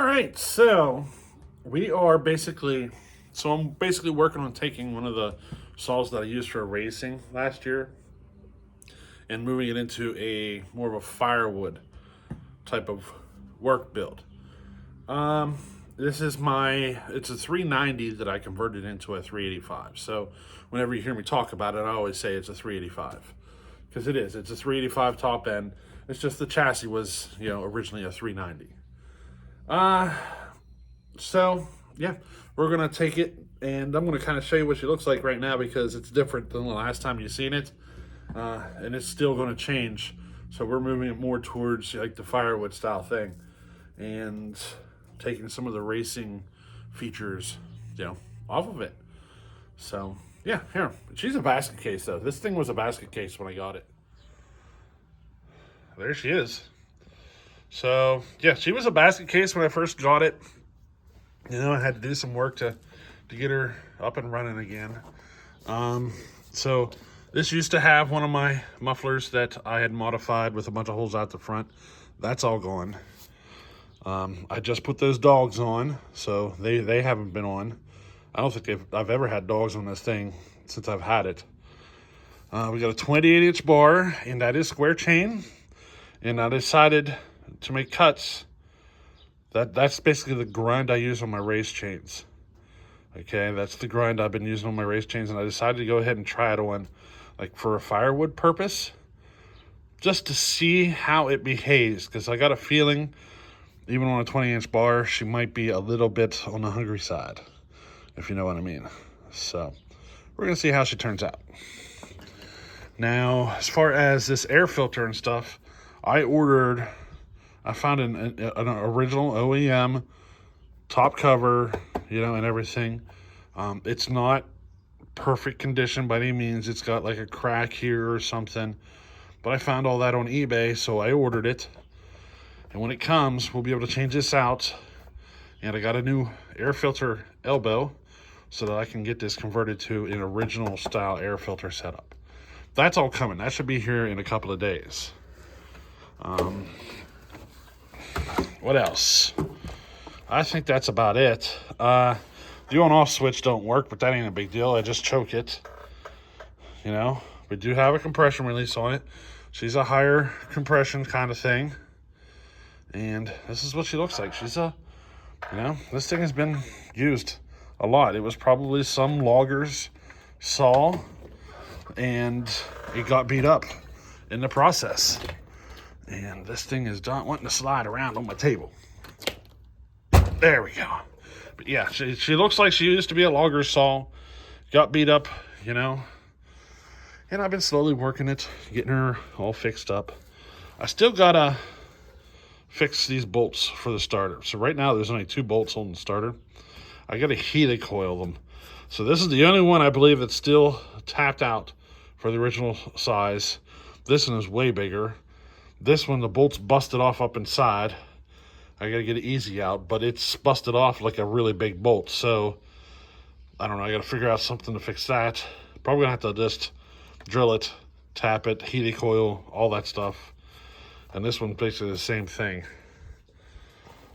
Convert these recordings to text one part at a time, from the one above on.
right, so I'm basically working on taking one of the saws that I used for racing last year and moving it into a more of a firewood type of work build. Um, this is it's a 390 that I converted into a 385. So whenever you hear me talk about it, I always say it's a 385 because it is. It's a 385 top end. It's just the chassis was, originally a 390. Uh, So, yeah, we're going to take it and I'm going to kind of show you what she looks like right now because it's different than the last time you've seen it. And it's still going to change. So, we're moving it more towards like the firewood style thing and taking some of the racing features, off of it. So, yeah, here. She's a basket case, though. This thing was a basket case when I got it. There she is. So, yeah, she was a basket case when I first got it. I had to do some work to get her up and running again. So this used to have one of my mufflers that I had modified with a bunch of holes out the front. That's all gone. I just put those dogs on, so they haven't been on. I don't think I've ever had dogs on this thing since I've had it. We got a 28-inch bar, and that is square chain. And I decided to make cuts. That's basically the grind I use on my race chains. Okay, that's the grind I've been using on my race chains, and I decided to go ahead and try it on, like for a firewood purpose, just to see how it behaves, because I got a feeling, even on a 20-inch bar, she might be a little bit on the hungry side, if you know what I mean. So, we're going to see how she turns out. Now, as far as this air filter and stuff, I found an original OEM top cover, and everything. It's not perfect condition by any means. It's got like a crack here or something. But I found all that on eBay, so I ordered it. And when it comes, we'll be able to change this out. And I got a new air filter elbow so that I can get this converted to an original style air filter setup. That's all coming. That should be here in a couple of days. What else? I think that's about it. The on-off switch don't work, but that ain't a big deal. I just choke it. We do have a compression release on it. She's a higher compression kind of thing. And this is what she looks like. She's this thing has been used a lot. It was probably some logger's saw, and it got beat up in the process. And this thing is not wanting to slide around on my table. There we go. But yeah, she looks like she used to be a logger saw. Got beat up, And I've been slowly working it, getting her all fixed up. I still gotta fix these bolts for the starter. So right now there's only 2 bolts on the starter. I gotta helicoil them. So this is the only one I believe that's still tapped out for the original size. This one is way bigger. This one, the bolt's busted off up inside. I gotta get it easy out, but it's busted off like a really big bolt. So, I don't know, I gotta figure out something to fix that. Probably gonna have to just drill it, tap it, helicoil, all that stuff. And this one's basically the same thing.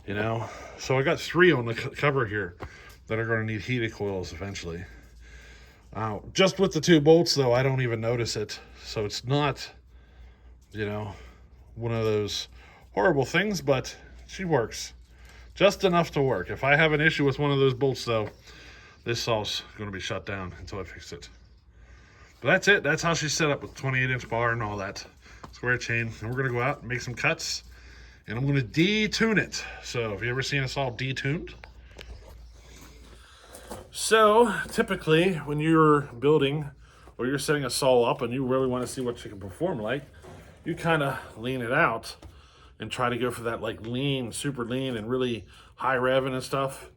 So I got 3 on the cover here that are gonna need helicoils eventually. Just with the 2 bolts though, I don't even notice it. So it's not, one of those horrible things, but she works just enough to work. If I have an issue with one of those bolts though, this saw's going to be shut down until I fix it. But that's it. That's how she's set up with 28-inch bar and all that square chain. And we're going to go out and make some cuts, and I'm going to detune it. So have you ever seen a saw detuned? So typically when you're building or you're setting a saw up and you really want to see what she can perform like, you kind of lean it out and try to go for that like lean, super lean, and really high revving and stuff.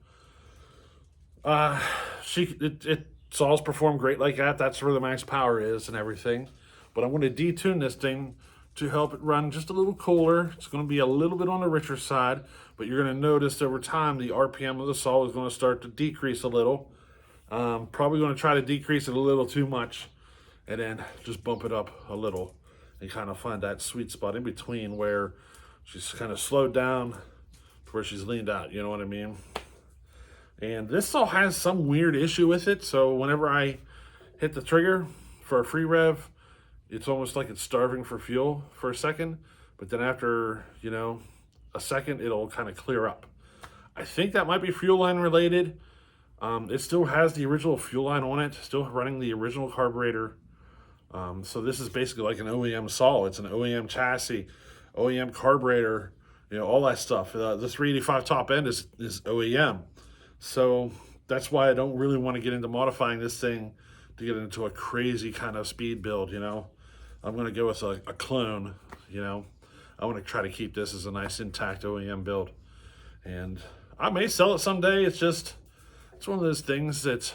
Saws perform great like that. That's where the max power is and everything. But I'm going to detune this thing to help it run just a little cooler. It's going to be a little bit on the richer side, but you're going to notice over time the RPM of the saw is going to start to decrease a little. Probably going to try to decrease it a little too much, and then just bump it up a little and kind of find that sweet spot in between where she's kind of slowed down where she's leaned out, you know what I mean? And this saw has some weird issue with it, so whenever I hit the trigger for a free rev, it's almost like it's starving for fuel for a second, but then after, you know, a second, it'll kind of clear up. I think that might be fuel line related. It still has the original fuel line on it, still running the original carburetor. So this is basically like an OEM saw. It's an OEM chassis, OEM carburetor, you know, all that stuff. The 385 top end is OEM. So that's why I don't really want to get into modifying this thing to get into a crazy kind of speed build, you know. I'm going to go with a clone, you know. I want to try to keep this as a nice intact OEM build. And I may sell it someday. It's one of those things that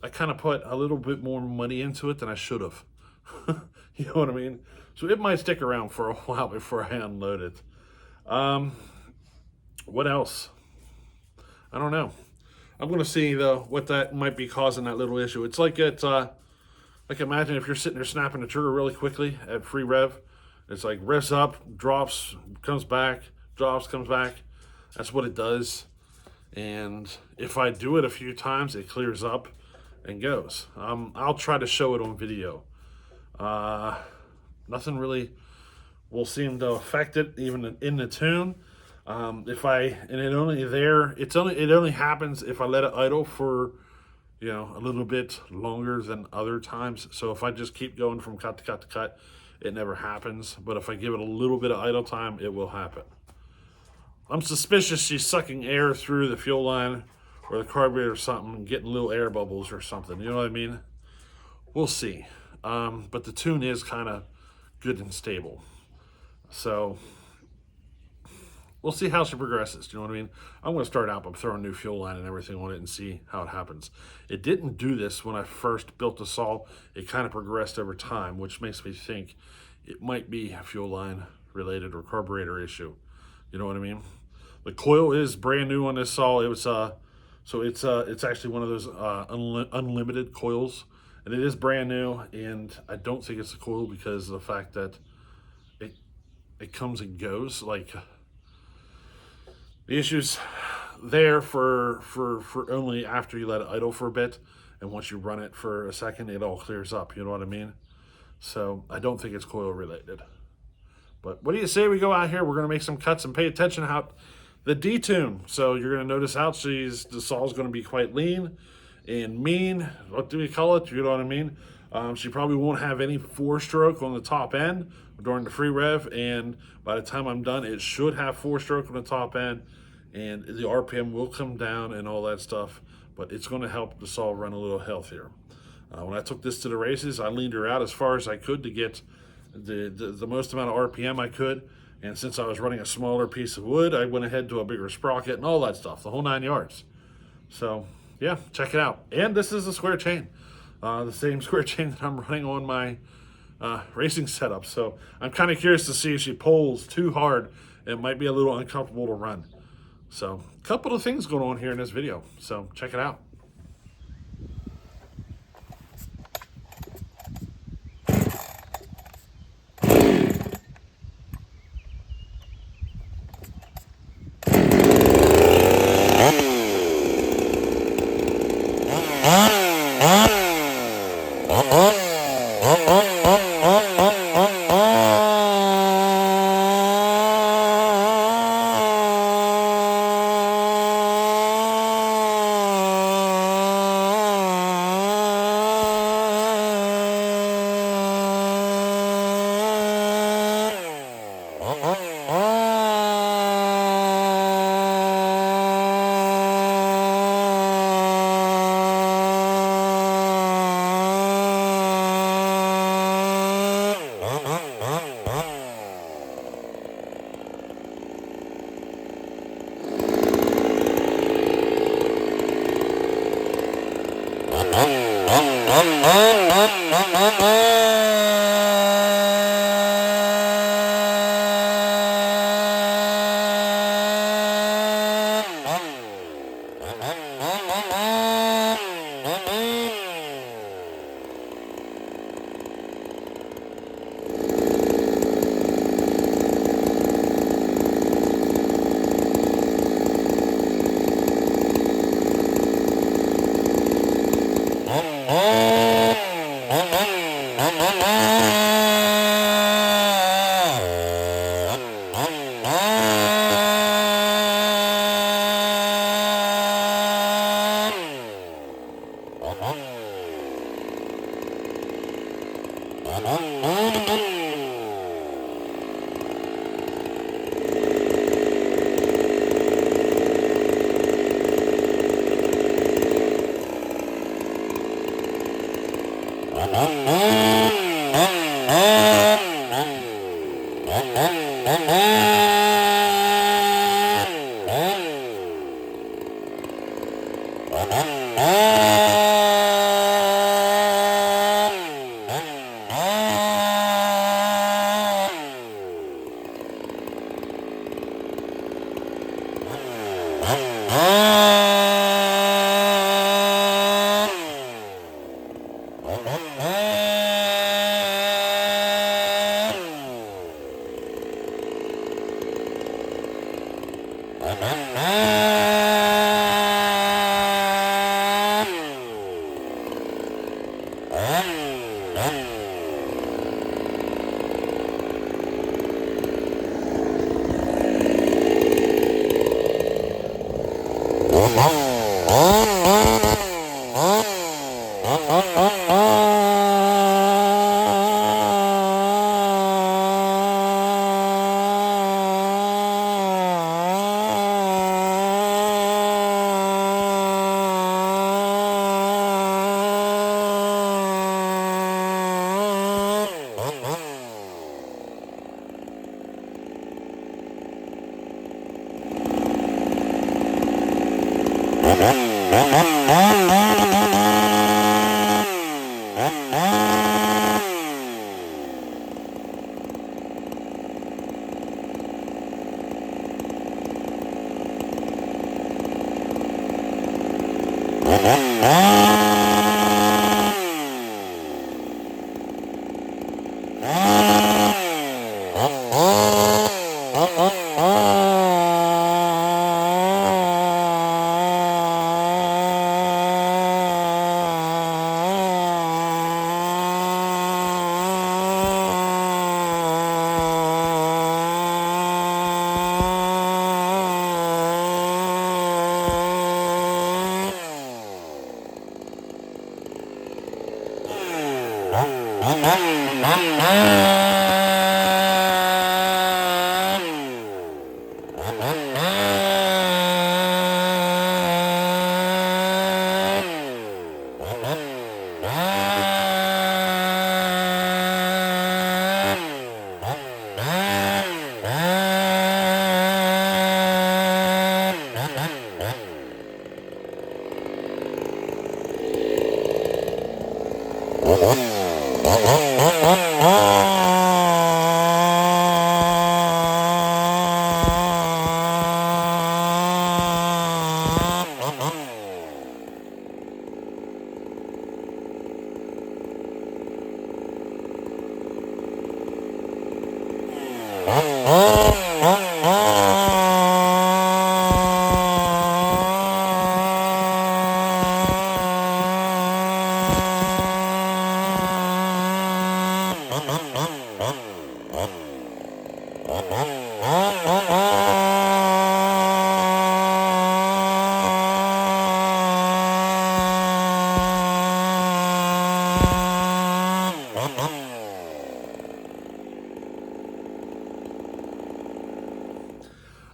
I kind of put a little bit more money into it than I should have. You know what I mean? So it might stick around for a while before I unload it. What else? I don't know. I'm going to see, though, what that might be causing that little issue. It's like like imagine if you're sitting there snapping the trigger really quickly at free rev. It's like revs up, drops, comes back, drops, comes back. That's what it does. And if I do it a few times, it clears up and goes. I'll try to show it on video. Nothing really will seem to affect it, even in the tune. It only happens if I let it idle for, you know, a little bit longer than other times. So if I just keep going from cut to cut to cut, it never happens. But if I give it a little bit of idle time, it will happen. I'm suspicious she's sucking air through the fuel line or the carburetor or something and getting little air bubbles or something. You know what I mean? We'll see. But the tune is kind of good and stable. So we'll see how she progresses. Do you know what I mean? I'm going to start out by throwing new fuel line and everything on it and see how it happens. It didn't do this when I first built the saw. It kind of progressed over time, which makes me think it might be a fuel line related or carburetor issue. You know what I mean? The coil is brand new on this saw. It was it's actually one of those unlimited coils, and it is brand new. And I don't think it's a coil because of the fact that it comes and goes. Like the issue's there for only after you let it idle for a bit, and once you run it for a second, it all clears up. You know what I mean? So I don't think it's coil related. But what do you say we go out here? We're going to make some cuts and pay attention how the detune. So you're going to notice how the saw's going to be quite lean and mean. What do we call it? You know what I mean? She probably won't have any 4-stroke on the top end during the free rev. And by the time I'm done, it should have 4-stroke on the top end. And the RPM will come down and all that stuff. But it's going to help the saw run a little healthier. When I took this to the races, I leaned her out as far as I could to get the most amount of RPM I could, and since I was running a smaller piece of wood, I went ahead to a bigger sprocket and all that stuff, the whole 9 yards. So yeah, check it out. And this is a square chain, the same square chain that I'm running on my racing setup. So I'm kind of curious to see if she pulls too hard. It might be a little uncomfortable to run. So a couple of things going on here in this video, so check it out.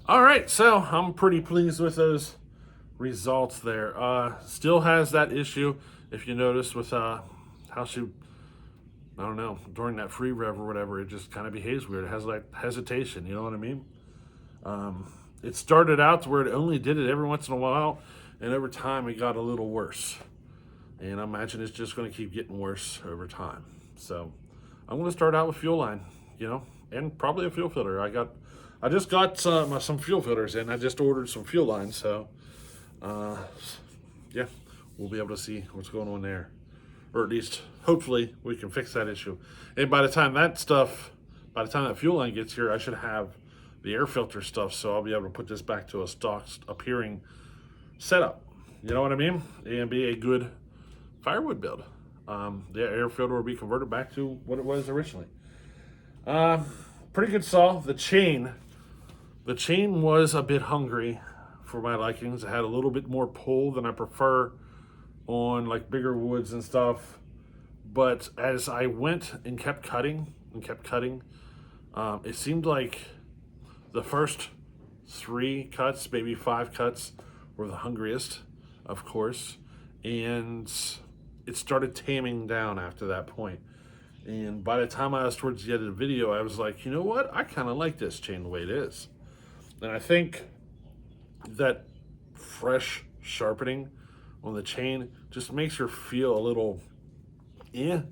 All right, so I'm pretty pleased with those results there. Still has that issue, if you notice, with how she, I don't know, during that free rev or whatever, it just kind of behaves weird. It has like hesitation, you know what I mean? It started out to where it only did it every once in a while, and over time it got a little worse. And I imagine it's just going to keep getting worse over time. So I'm going to start out with fuel line, and probably a fuel filter. I just got some fuel filters in. I just ordered some fuel lines, so yeah, we'll be able to see what's going on there, or at least hopefully we can fix that issue. And by the time that fuel line gets here, I should have the air filter stuff, so I'll be able to put this back to a stock appearing setup. You know what I mean? And be a good Firewood build. The air filter will be converted back to what it was originally. Pretty good saw. The chain was a bit hungry for my likings. It had a little bit more pull than I prefer on like bigger woods and stuff. But as I went and kept cutting, it seemed like the first 3 cuts, maybe 5 cuts, were the hungriest, of course. And it started taming down after that point. And by the time I was towards the end of the video, I was like, you know what? I kind of like this chain the way it is. And I think that fresh sharpening on the chain just makes her feel a little, yeah.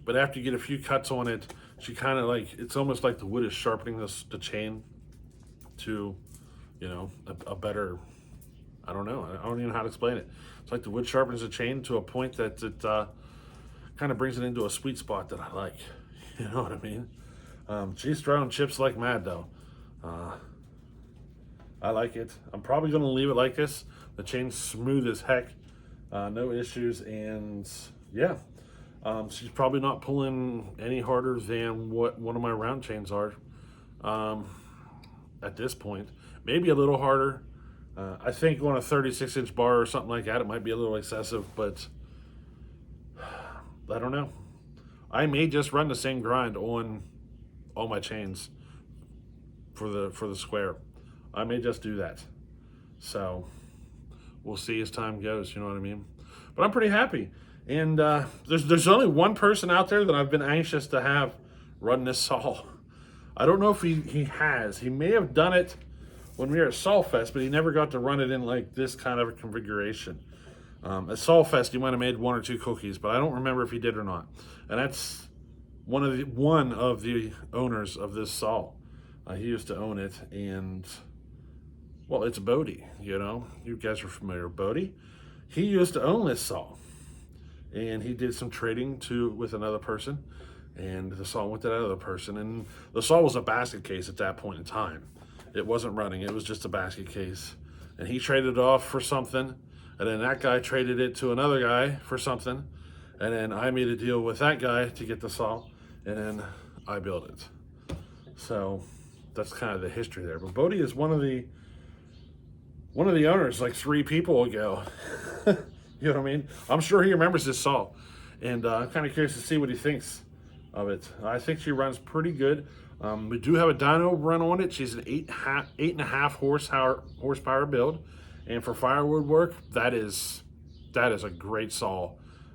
But after you get a few cuts on it, she kind of like, it's almost like the wood is sharpening the chain to, you know, a better, I don't know. I don't even know how to explain it. It's like the wood sharpens the chain to a point that it kind of brings it into a sweet spot that I like. You know what I mean? She's throwing chips like mad though. I like it. I'm probably going to leave it like this. The chain's smooth as heck. No issues. And yeah, she's probably not pulling any harder than what one of my round chains are at this point. Maybe a little harder. I think on a 36-inch bar or something like that, it might be a little excessive, but I don't know. I may just run the same grind on all my chains for the square. I may just do that. So we'll see as time goes, you know what I mean? But I'm pretty happy. And there's only one person out there that I've been anxious to have run this saw. I don't know if he has. He may have done it when we were at Sawfest, but he never got to run it in like this kind of a configuration. At Sawfest, he might have made 1 or 2 cookies, but I don't remember if he did or not. And that's one of the owners of this saw. He used to own it, and well, it's Bodie. You know, you guys are familiar with Bodie. He used to own this saw, and he did some trading with another person, and the saw went to that other person. And the saw was a basket case at that point in time. It wasn't running; it was just a basket case. And he traded it off for something. And then that guy traded it to another guy for something. And then I made a deal with that guy to get the saw. And then I built it. So that's kind of the history there. But Bodie is one of the owners like 3 people ago. You know what I mean? I'm sure he remembers this saw. And I'm kind of curious to see what he thinks of it. I think she runs pretty good. We do have a dyno run on it. She's an 8.5 horsepower build. And for firewood work, that is a great saw.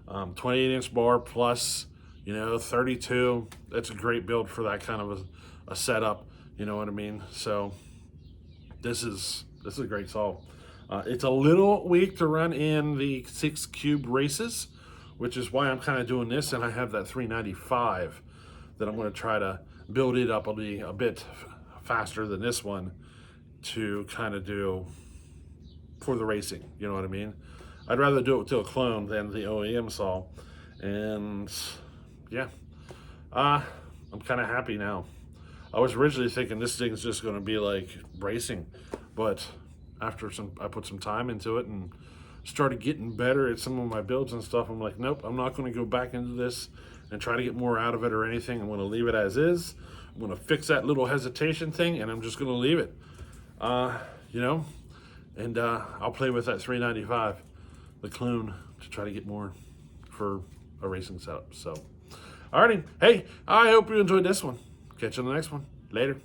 28-inch bar plus, you know, 32. That's a great build for that kind of a setup. You know what I mean? So this is a great saw. It's a little weak to run in the 6 cube races, which is why I'm kind of doing this. And I have that 395 that I'm going to try to build it up a bit faster than this one to kind of do for the racing, you know what I mean? I'd rather do it to a clone than the OEM saw. And yeah, I'm kind of happy now. I was originally thinking this thing's just going to be like racing, but after I put some time into it and started getting better at some of my builds and stuff, I'm like, nope, I'm not going to go back into this and try to get more out of it or anything. I'm going to leave it as is. I'm going to fix that little hesitation thing, and I'm just going to leave it. You know, and I'll play with that 395, the clone, to try to get more for a racing setup. So, alrighty. Hey, I hope you enjoyed this one. Catch you on the next one. Later.